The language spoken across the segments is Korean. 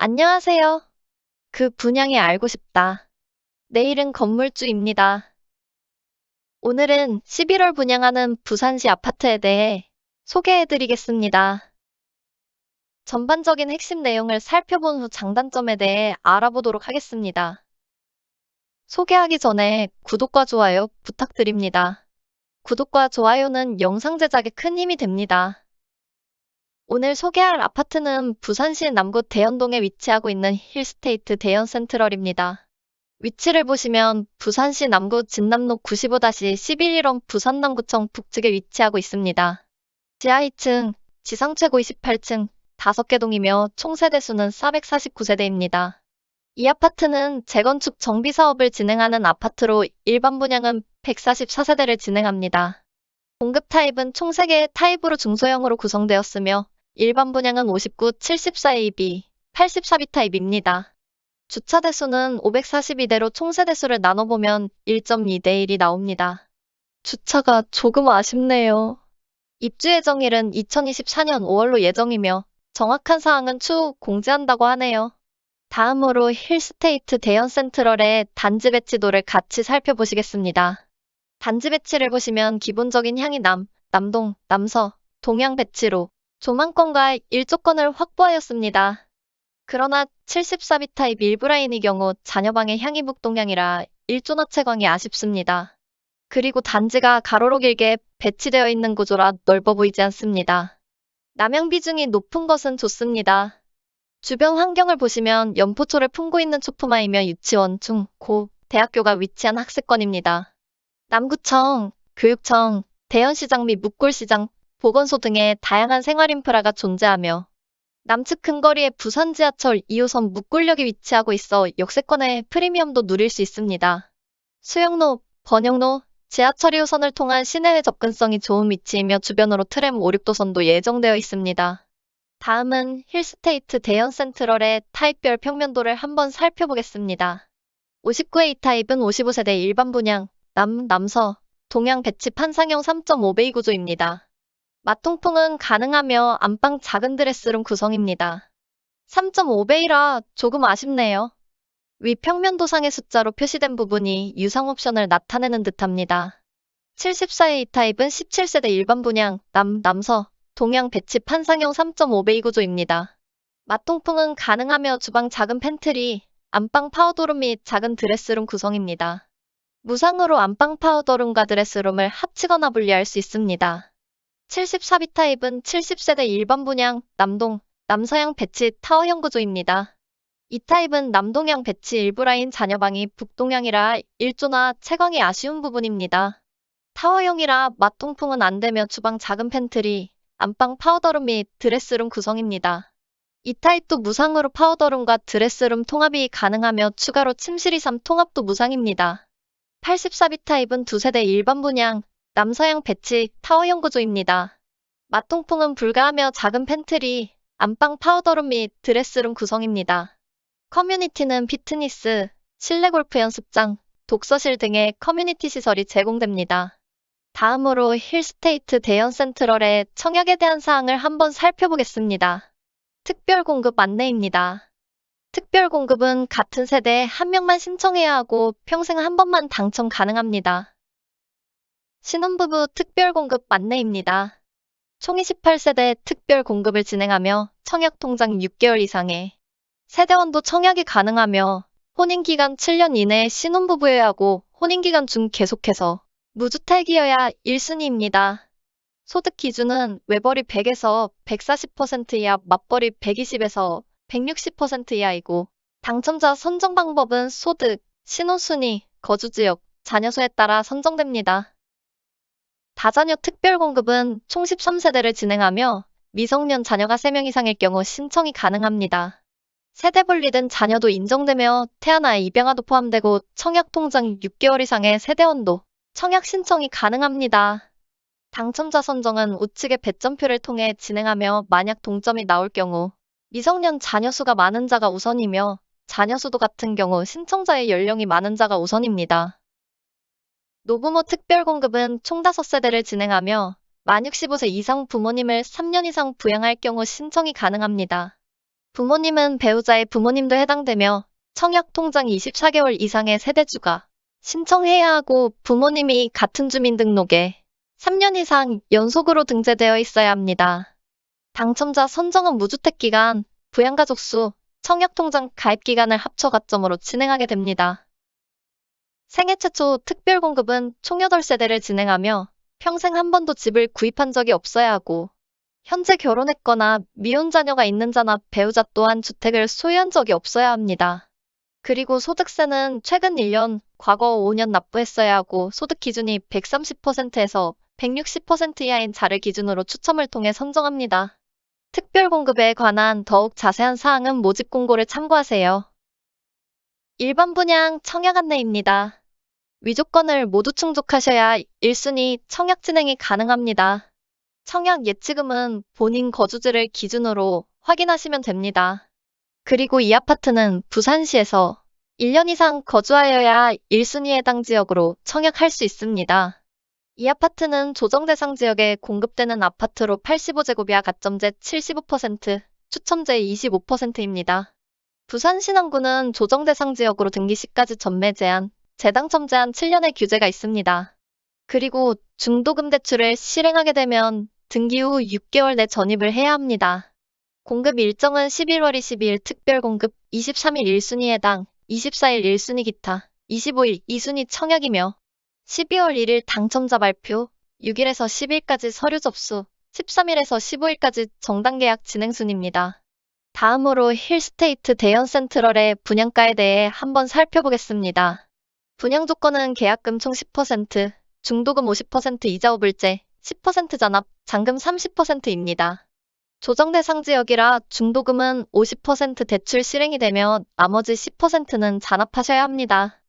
안녕하세요. 그 분양이 알고 싶다. 내일은 건물주입니다. 오늘은 11월 분양하는 부산시 아파트에 대해 소개해드리겠습니다. 전반적인 핵심 내용을 살펴본 후 장단점에 대해 알아보도록 하겠습니다. 소개하기 전에 구독과 좋아요 부탁드립니다. 구독과 좋아요는 영상 제작에 큰 힘이 됩니다. 오늘 소개할 아파트는 부산시 남구 대연동에 위치하고 있는 힐스테이트 대연센트럴입니다. 위치를 보시면 부산시 남구 진남로 95-11일원 부산남구청 북측에 위치하고 있습니다. 지하 2층, 지상 최고 28층, 5개 동이며 총 세대수는 449세대입니다. 이 아파트는 재건축 정비 사업을 진행하는 아파트로 일반 분양은 144세대를 진행합니다. 공급 타입은 총 3개의 타입으로 중소형으로 구성되었으며 일반 분양은 59, 74AB, 84B 타입입니다. 주차 대수는 542대로 총 세대수를 나눠보면 1.2대 1이 나옵니다. 주차가 조금 아쉽네요. 입주 예정일은 2024년 5월로 예정이며 정확한 사항은 추후 공지한다고 하네요. 다음으로 힐스테이트 대연센트럴의 단지 배치도를 같이 살펴보시겠습니다. 단지 배치를 보시면 기본적인 향이 남동, 남서, 동향 배치로 조망권과 일조권을 확보하였습니다. 그러나 74B 타입 일부 라인의 경우 자녀방의 향이 북동향이라 일조나 채광이 아쉽습니다. 그리고 단지가 가로로 길게 배치되어 있는 구조라 넓어 보이지 않습니다. 남향 비중이 높은 것은 좋습니다. 주변 환경을 보시면 연포초를 품고 있는 초품화이며 유치원, 중, 고, 대학교가 위치한 학습권입니다. 남구청, 교육청, 대연시장 및 묵골시장, 보건소 등의 다양한 생활 인프라가 존재하며 남측 근거리에 부산 지하철 2호선 묵골역이 위치하고 있어 역세권의 프리미엄도 누릴 수 있습니다. 수영로, 번영로, 지하철 2호선을 통한 시내외 접근성이 좋은 위치이며 주변으로 트램 5, 6도선도 예정되어 있습니다. 다음은 힐스테이트 대연센트럴의 타입별 평면도를 한번 살펴보겠습니다. 59의 이 타입은 55세대 일반 분양, 남서, 동향 배치 판상형 3.5배 구조입니다. 마통풍은 가능하며 안방 작은 드레스룸 구성입니다. 3.5배이라 조금 아쉽네요. 위 평면도상의 숫자로 표시된 부분이 유상 옵션을 나타내는 듯합니다. 74의 이 타입은 17세대 일반 분양, 남서, 동향 배치 판상형 3.5배 구조입니다. 마통풍은 가능하며 주방 작은 팬트리, 안방 파우더룸 및 작은 드레스룸 구성입니다. 무상으로 안방 파우더룸과 드레스룸을 합치거나 분리할 수 있습니다. 74B 타입은 70세대 일반 분양, 남동, 남서향 배치 타워형 구조입니다. 이 타입은 남동향 배치 일부 라인 자녀방이 북동향이라 일조나 채광이 아쉬운 부분입니다. 타워형이라 마통풍은 안되며 주방 작은 팬트리, 안방 파우더룸 및 드레스룸 구성입니다. 이 타입도 무상으로 파우더룸과 드레스룸 통합이 가능하며 추가로 침실 2, 3 통합도 무상입니다. 84B 타입은 2세대 일반 분양, 남서향 배치 타워형 구조입니다. 마통풍은 불가하며 작은 팬트리, 안방 파우더룸 및 드레스룸 구성입니다. 커뮤니티는 피트니스, 실내 골프 연습장, 독서실 등의 커뮤니티 시설이 제공됩니다. 다음으로 힐스테이트 대연센트럴의 청약에 대한 사항을 한번 살펴보겠습니다. 특별 공급 안내입니다. 특별 공급은 같은 세대에 한 명만 신청해야 하고 평생 한 번만 당첨 가능합니다. 신혼부부 특별 공급 안내입니다. 총 28세대 특별 공급을 진행하며 청약 통장 6개월 이상의 세대원도 청약이 가능하며 혼인기간 7년 이내에 신혼부부여야 하고 혼인기간 중 계속해서 무주택이어야 1순위입니다. 소득 기준은 외벌이 100에서 140% 이하, 맞벌이 120에서 160% 이하이고 당첨자 선정 방법은 소득, 신혼순위, 거주지역, 자녀수에 따라 선정됩니다. 다자녀 특별 공급은 총 13세대를 진행하며 미성년 자녀가 3명 이상일 경우 신청이 가능합니다. 세대 분리된 자녀도 인정되며 태아나 입양아도 포함되고 청약 통장 6개월 이상의 세대원도 청약 신청이 가능합니다. 당첨자 선정은 우측의 배점표를 통해 진행하며 만약 동점이 나올 경우 미성년 자녀 수가 많은 자가 우선이며 자녀 수도 같은 경우 신청자의 연령이 많은 자가 우선입니다. 노부모 특별 공급은 총 5세대를 진행하며 만 65세 이상 부모님을 3년 이상 부양할 경우 신청이 가능합니다. 부모님은 배우자의 부모님도 해당되며 청약통장 24개월 이상의 세대주가 신청해야 하고 부모님이 같은 주민등록에 3년 이상 연속으로 등재되어 있어야 합니다. 당첨자 선정은 무주택 기간, 부양가족 수, 청약통장 가입 기간을 합쳐 가점으로 진행하게 됩니다. 생애 최초 특별공급은 총 8세대를 진행하며 평생 한 번도 집을 구입한 적이 없어야 하고 현재 결혼했거나 미혼 자녀가 있는 자나 배우자 또한 주택을 소유한 적이 없어야 합니다. 그리고 소득세는 최근 1년, 과거 5년 납부했어야 하고 소득 기준이 130%에서 160% 이하인 자를 기준으로 추첨을 통해 선정합니다. 특별공급에 관한 더욱 자세한 사항은 모집 공고를 참고하세요. 일반 분양 청약 안내입니다. 위조건을 모두 충족하셔야 1순위 청약 진행이 가능합니다. 청약 예치금은 본인 거주지를 기준으로 확인하시면 됩니다. 그리고 이 아파트는 부산시에서 1년 이상 거주하여야 1순위 해당 지역으로 청약할 수 있습니다. 이 아파트는 조정 대상 지역에 공급되는 아파트로 85제곱 이하 가점제 75%, 추첨제 25%입니다. 부산 신안구는 조정 대상 지역으로 등기 시까지 전매 제한, 재당첨 제한 7년의 규제가 있습니다. 그리고 중도금 대출을 실행하게 되면 등기 후 6개월 내 전입을 해야 합니다. 공급 일정은 11월 22일 특별공급, 23일 1순위 해당, 24일 1순위 기타, 25일 2순위 청약이며 12월 1일 당첨자 발표, 6일에서 10일까지 서류 접수, 13일에서 15일까지 정당 계약 진행 순입니다. 다음으로 힐스테이트 대연 센트럴의 분양가에 대해 한번 살펴보겠습니다. 분양 조건은 계약금 총 10%, 중도금 50% 이자 후불제, 10% 잔압, 잔금 30%입니다. 조정 대상 지역이라 중도금은 50% 대출 실행이 되며 나머지 10%는 잔압하셔야 합니다.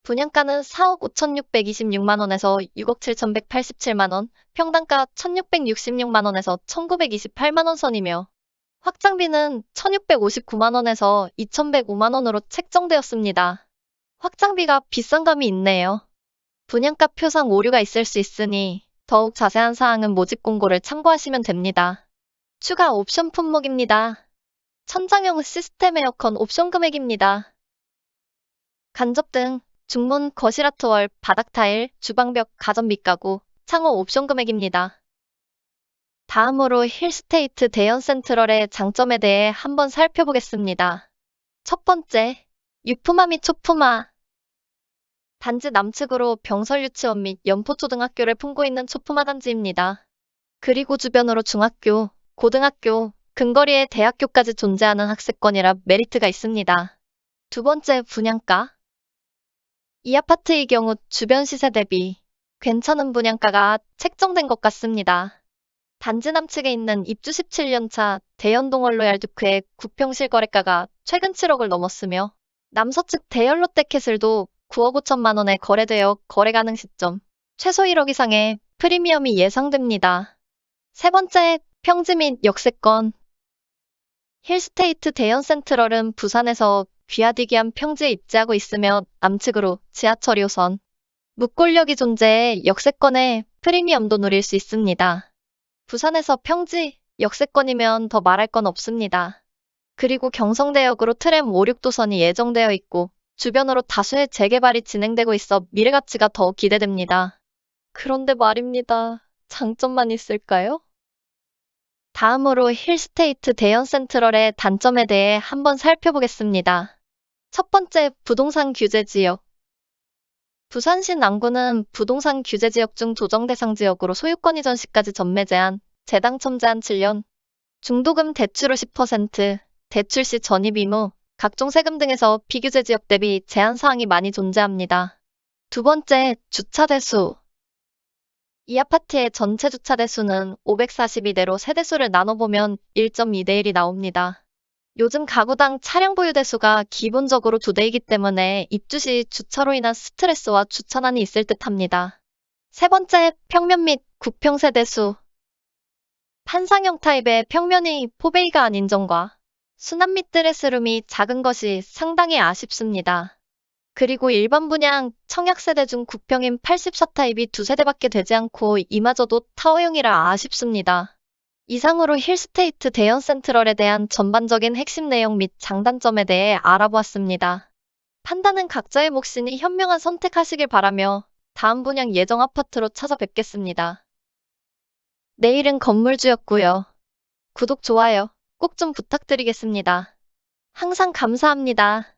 분양가는 4억 5,626만원에서 6억 7,187만원, 평당가 1,666만원에서 1,928만원 선이며 확장비는 1,659만원에서 2,105만원으로 책정되었습니다. 확장비가 비싼 감이 있네요. 분양가 표상 오류가 있을 수 있으니 더욱 자세한 사항은 모집 공고를 참고하시면 됩니다. 추가 옵션 품목입니다. 천장형 시스템 에어컨 옵션 금액입니다. 간접 등, 중문, 거실 아트월, 바닥 타일, 주방벽, 가전 밑가구, 창호 옵션 금액입니다. 다음으로 힐스테이트 대연 센트럴의 장점에 대해 한번 살펴보겠습니다. 첫 번째, 유품화 및 초품화. 단지 남측으로 병설 유치원 및 연포초등학교를 품고 있는 초품화 단지입니다. 그리고 주변으로 중학교, 고등학교, 근거리에 대학교까지 존재하는 학세권이라 메리트가 있습니다. 두 번째, 분양가. 이 아파트의 경우 주변 시세 대비 괜찮은 분양가가 책정된 것 같습니다. 단지 남측에 있는 입주 17년차 대연동 로얄두크의 구평실 거래가가 최근 7억을 넘었으며 남서측 대연 롯데캐슬도 9억 5천만 원에 거래되어 거래 가능 시점 최소 1억 이상의 프리미엄이 예상됩니다. 세 번째, 평지 및 역세권. 힐스테이트 대연 센트럴은 부산에서 귀하디귀한 평지에 입지하고 있으며 남측으로 지하철 2호선, 묵골역이 존재해 역세권의 프리미엄도 누릴 수 있습니다. 부산에서 평지, 역세권이면 더 말할 건 없습니다. 그리고 경성대역으로 트램 5, 6도선이 예정되어 있고 주변으로 다수의 재개발이 진행되고 있어 미래 가치가 더욱 기대됩니다. 그런데 말입니다. 장점만 있을까요? 다음으로 힐스테이트 대연 센트럴의 단점에 대해 한번 살펴보겠습니다. 첫 번째, 부동산 규제 지역. 부산시 남구는 부동산 규제 지역 중 조정 대상 지역으로 소유권 이전 시까지 전매 제한, 재당첨 제한 7년, 중도금 대출 후 10%, 대출 시 전입 의무, 각종 세금 등에서 비규제 지역 대비 제한 사항이 많이 존재합니다. 두 번째, 주차 대수. 이 아파트의 전체 주차 대수는 542대로 세대수를 나눠보면 1.2대 1이 나옵니다. 요즘 가구당 차량 보유 대수가 기본적으로 2대이기 때문에 입주 시 주차로 인한 스트레스와 주차난이 있을 듯합니다. 세 번째, 평면 및 구평 세대수. 판상형 타입의 평면이 포베이가 아닌 점과 수납 및 드레스룸이 작은 것이 상당히 아쉽습니다. 그리고 일반 분양, 청약 세대 중 구평인 84타입이 2세대밖에 되지 않고 이마저도 타워형이라 아쉽습니다. 이상으로 힐스테이트 대연 센트럴에 대한 전반적인 핵심 내용 및 장단점에 대해 알아보았습니다. 판단은 각자의 몫이니 현명한 선택하시길 바라며 다음 분양 예정 아파트로 찾아뵙겠습니다. 내일은 건물주였고요. 구독, 좋아요 꼭 좀 부탁드리겠습니다. 항상 감사합니다.